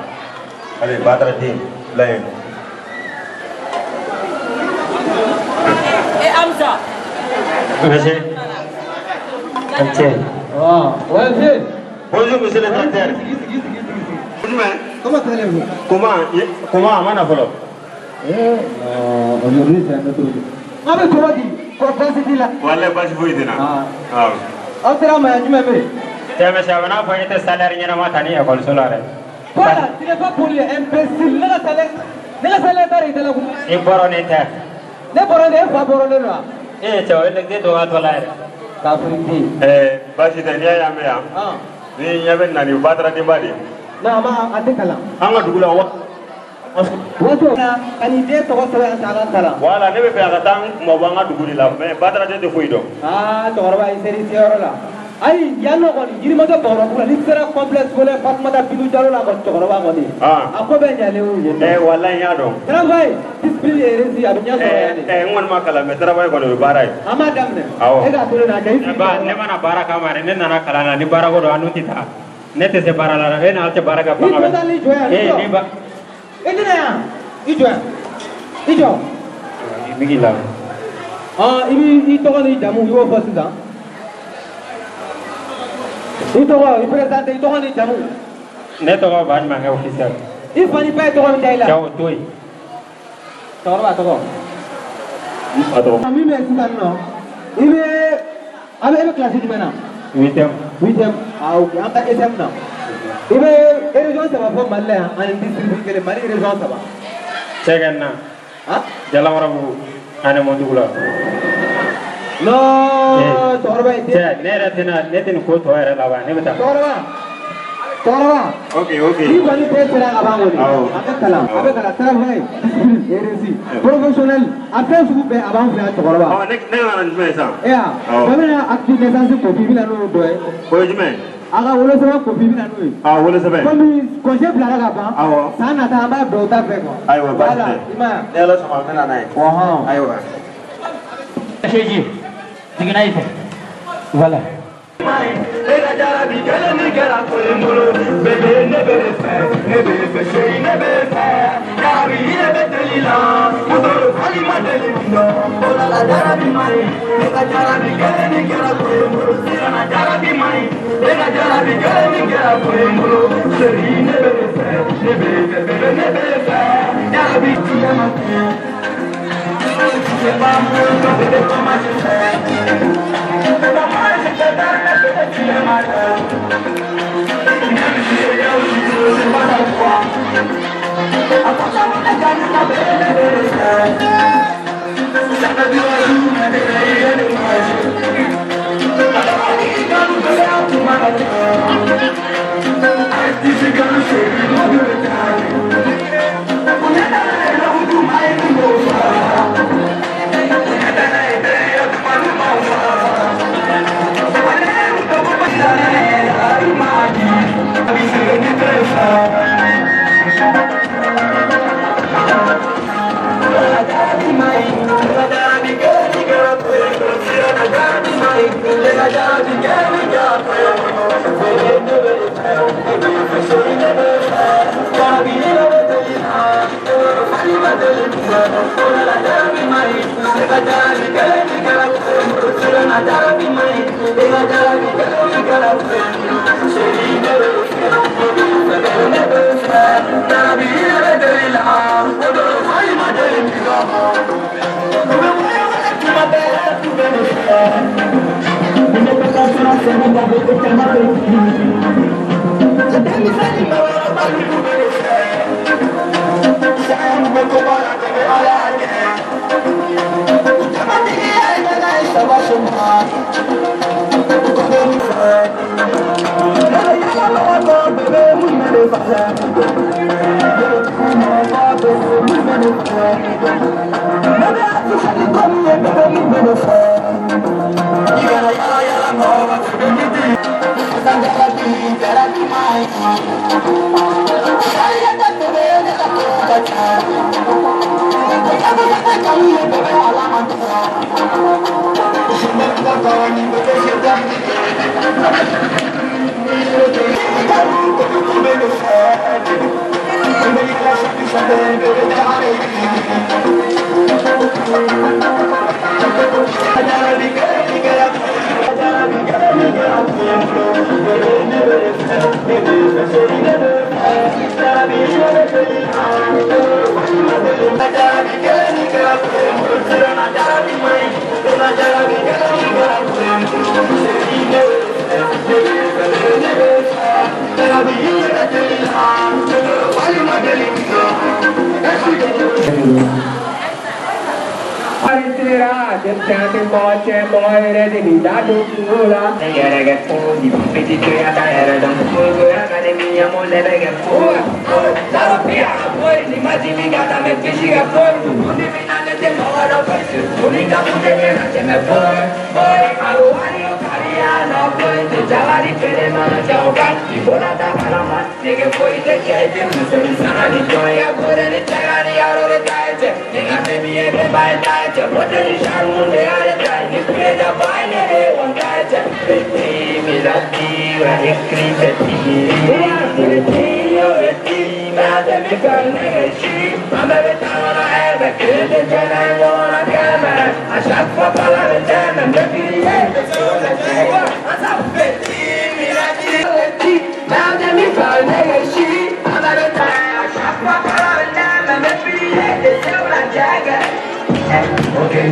ale badra din lay amsa monsieur ouais, bonjour monsieur le directeur. Comment allez-vous? Comment amana folo? Aujourd'hui c'est un autre jour. Ah mais comment dit? Comment c'est là? Wallahi basi boy dina. Ah. Autre ma ni mebe. Teme sabana ko ite salaire nyana mata ni école solare. Voilà, tu n'es pas poli imbécile. Ne la salaire bari de la ku. E borone ta. Ne borone fa borone no. Chaw le de do atolare. Kafiri. Basi da niya ya me ya. Ni nyabe nani badra di badi. Na ma ate kala. Anga dugula wa. Wato ani de to wato ya sala kala. Wala ne be be aga tang mo banga duguli la me badra de fuido. To roba iseri sioro la. Ai yano ko jiri ma to boro kula ni sera complexe ko le Fatma da bilu jalo la ko to roba ko ni. Ako be nyale o ye. Wallahi ya do. Travail discipline eresi adunya so ya ni. Ngon ma kala me travail ko do barai. Ama damne. Awo. E ga to na dai. Ba ne mana bara kamare ne nana kala na ni bara ko do anu tita. Nete se para la reina alta para que Itu tadi jual. ni ba. Ini ya. Itu. Bigi la. Ini itu kan jamu iwo first dah. Itu kan represent itu kan jamu. Neto ka ban manga official. Ini pani pa itu kan jaila. Jauh tuh. Toro. Atau Kami mesti kan no. Ini ada kelas di mana? Witem. Okay. Anta SM na. Ini region sama pun malah, ane distribusi ke mari region sama. Cekan na. Jalan orang bu, ane mau juga. No, torba itu. Cek, netin kau tuh era lawan, ne betul. Torba. Okay. Ini bani pes serang abang ini. Apa kalam terang hai. RC profesional. Apa suku be abang punya torba. Nek mana cuma sah. Ya. Bagaimana aktif nesan su kopi bila nu doy. Kau cuma. Aga wala sama kopi bila nu. Wala sama. Kami konsep lara kapa. Sana ta amba brota peko. Ayo, Bala, ima. Dia lalu sama mana naik. Wah. Ayo. Sheji, tinggal itu. Wala. Lega jara bi gele mi gela kolembolo bebe ne bebe fe ne bebe she ne bebe yabi ne bebe lila mudoro khali madeli no ola la jara bi mai lega jara bi gele mi gela kolembolo sira na jara bi mai lega jara bi gele mi gela kolembolo sheri ne bebe fe ne bebe ne bebe yabi tiyama ربي وإكرمتي ما تملك النشي أما بتعمل عيبك تجنى يورا كما عشاك فطلع الجنة نبيلي ما تملك النشي أما بتعمل عشاك فطلع الجنة نبيلي تسوى جاكا Okay,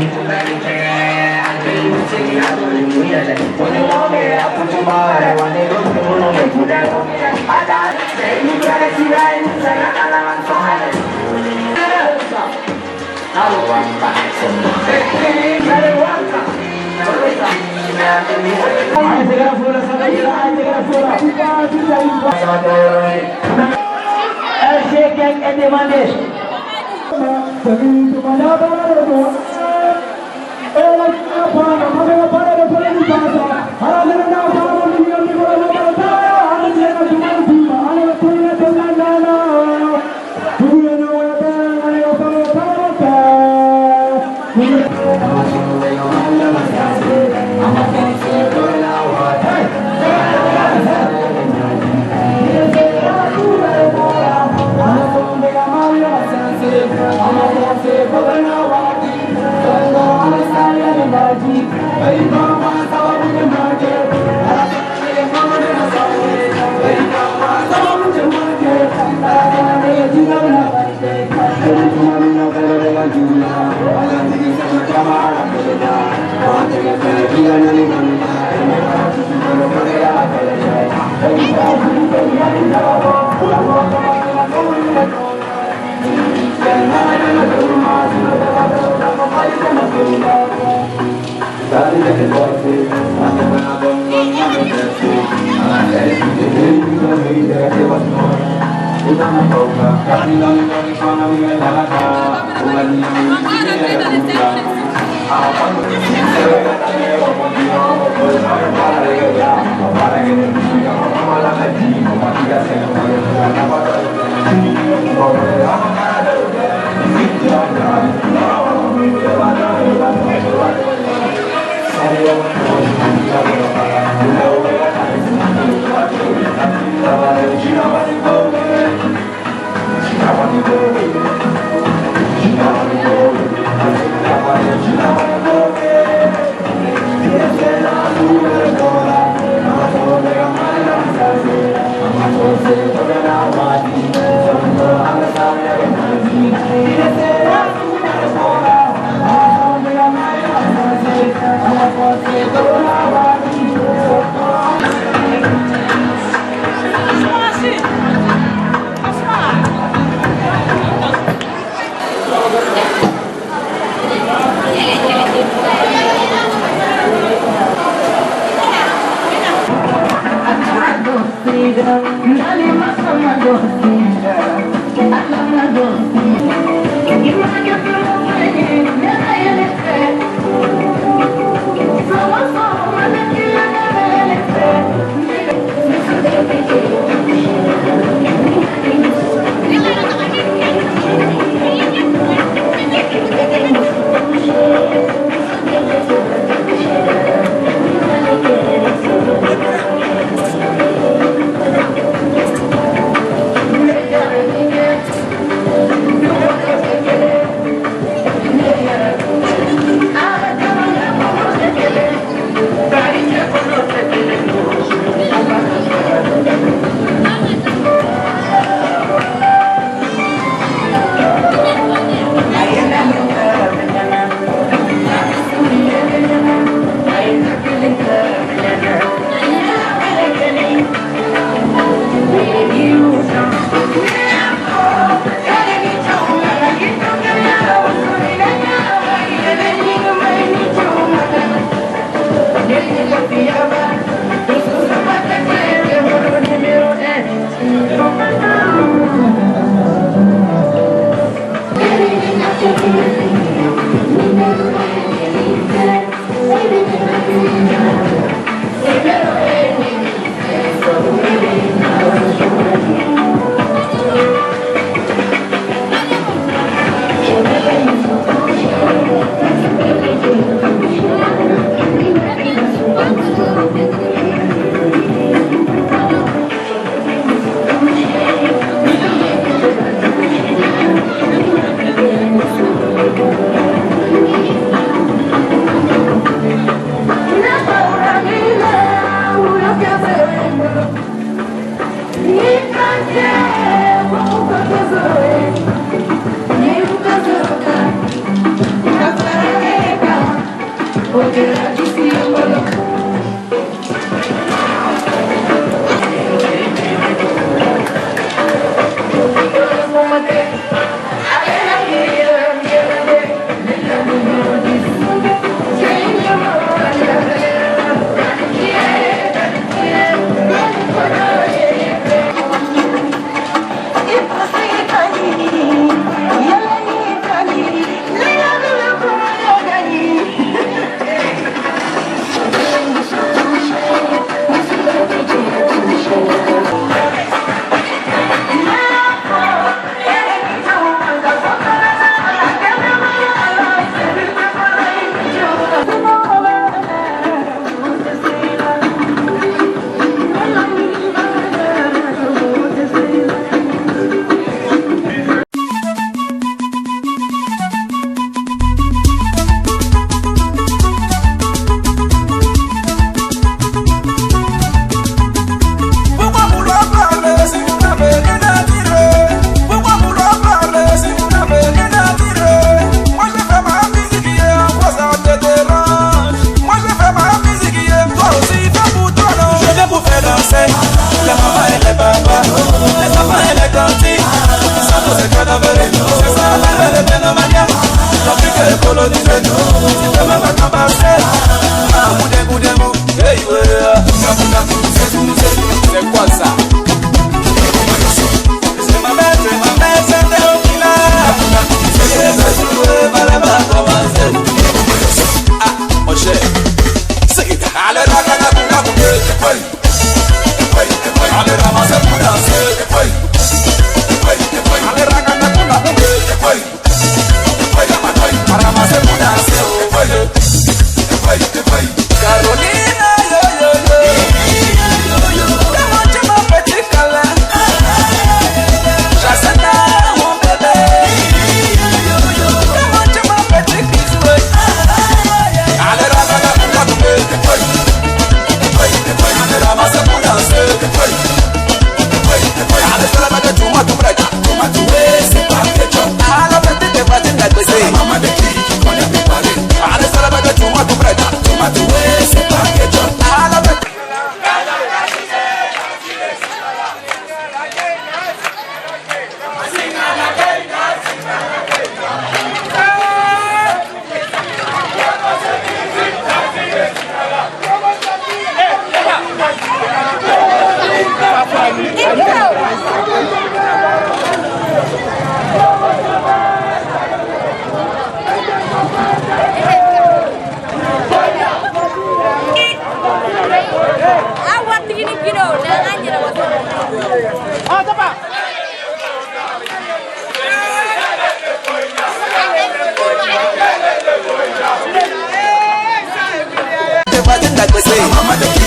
Mama